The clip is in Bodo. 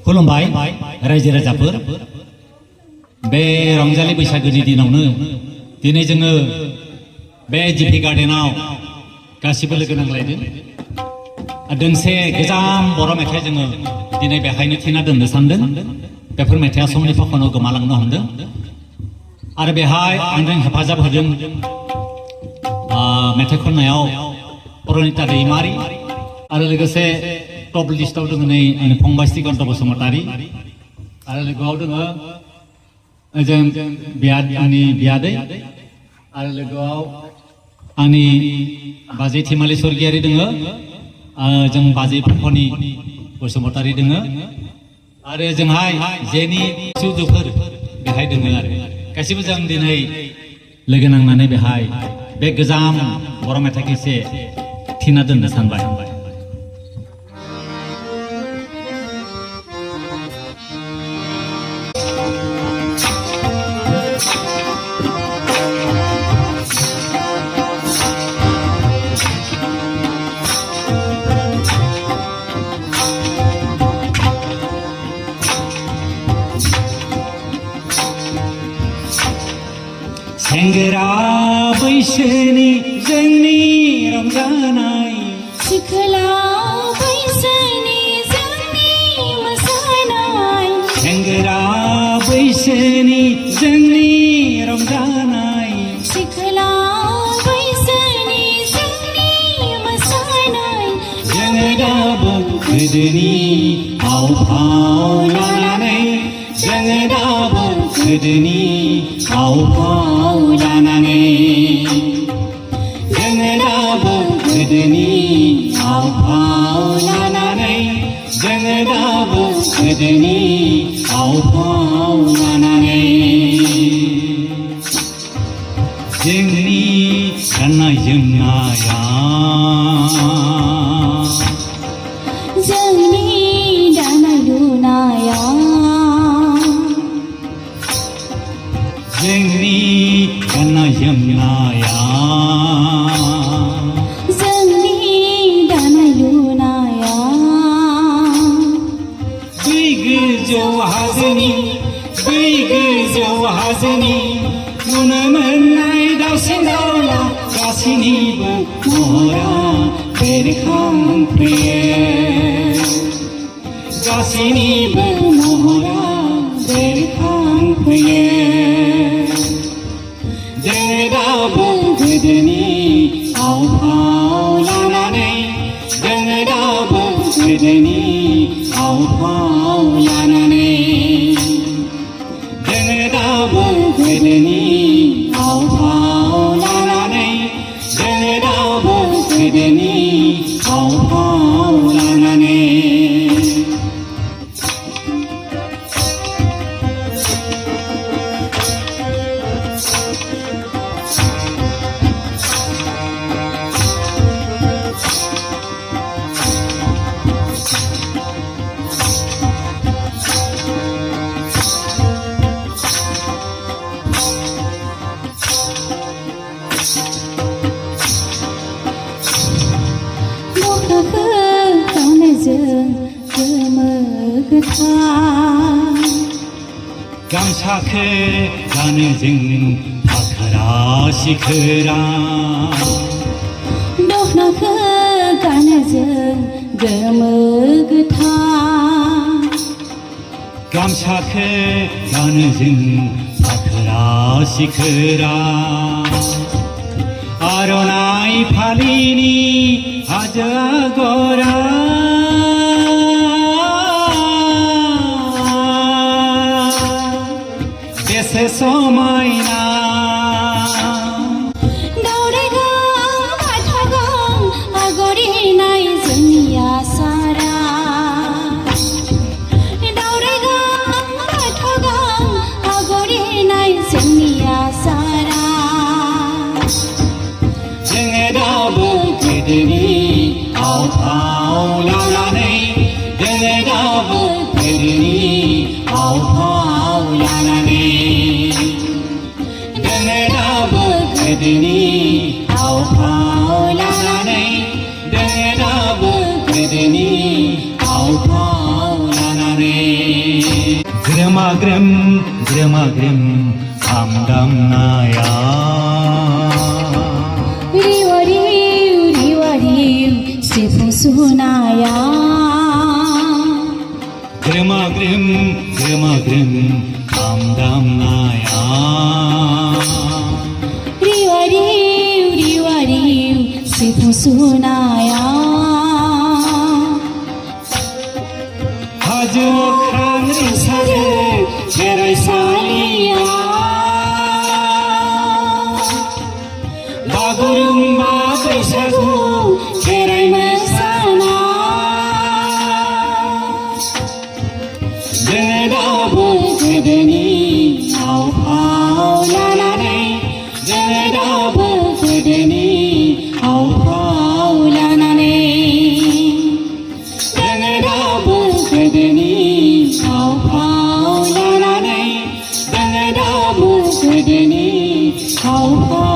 खुलुमबाय रायजो राजाफोर बे रंजालि बैसागोनि दिनावनो दिनै जोङो बे जिपि गार्डेनाव गासिबो लोगो नांलायदों दोंसे गोजाम बर' मेथाइ जोङो दिनै बेहायनो थिना दोननो सानदों बेफोर मेथाइया समनि फाखनाव गोमालांनो हमदों आरो बेहाय आंजों हेफाजाब होदों मेथाइ खननायाव परनिता दैमारि आरो लोगोसे टप लिस्टआव दङ नै आंनि फंबाय श्रीकान्त बसुमतारी आरो लोगोआव दङ जों आंनि बियादै आरो लोगोआव आंनि बाजै थिमालि स्वर्गियारि दङ जों बाजै फनि बसुमतारी दङ आरो जोंहाय जेनि सुजुफोर बेहाय दङ आरो गासिबो जों दिनै लोगो नांनानै बेहाय बे गोजाम बर' मेथाइखौ एसे थिना दोननो सानबाय सेंग्रा बैसोनि जोंनि रंजानाय सिख्ला बैसोनि जोंनि मोसानाय सेंग्रा बैसोनि जोंनि रंजानाय सिख्ला बैसोनि जोंनि मोसानाय जोङो दाबो गोदोनि फाव फाव लानानै जोङो दाबो गोदोनि फाव फाव लानानै जोङो दाबो गोदोनि फाव फाव लानानै जोङो दाबो गोदोनि फाव फाव लानानै जोंनि गाननाय जोमनाया जोंनि दानाय लुनाया जोंनि गाननाय जोमनाया जोंनि दानाय लुनाया बै गोजौ हाजोनि नुनो मोननाय दाउसिन दाउला गासैनिबो महरा बेरखांफैयो गासैनिबो महरा बेरखांफैयो जोङो दाबो गोदोनि फाव फाव लानानै जोङो दाबो गोदोनि फाव फाव लानानै जोङो दाबो गोदोनि फाव फाव लानानै जोङो दाबो गोदोनि फाव फाव लानानै गामसाखौ गानो जों फाखोरा सिखोरा दखनाखौ गानो जों गोमो गोथां गामसाखौ गानो जों फाखोरा सिखोरा आर'नाइ फालिनि हाजो आगरा बेसे समायना दावराइगां बाथौगां आगर एरनाय जोंनि आसारा दावराइगां बाथौगां आगर एरनाय जोंनि आसारा जोङो दाबो गोदोनि फाव फाव लानानै जोङो दाबो गोदोनि फाव फाव लानानै जोङो दाबो गोदोनि फाव फाव लानानै जोङो दाबो गोदोनि फाव फाव लानानै ग्रोम ग्रोम खाम दामनाया रिवारिव सिफुं सुनाया ग्रोम ग्रोम खाम दामनाया रिवारिव सिफुं सुनाया हाजो खांनि सारे खेराइसालिया बागुरुम्बा बैसागु खेराइ मोसाना जोङो दाबो गोदोनि आव फाव लानानै जोङो दाबो गोदोनि आव फाव लानानै जोङो दाबो गोदोनि आव फाव लानानै जोङो दाबो गोदोनि आव फाव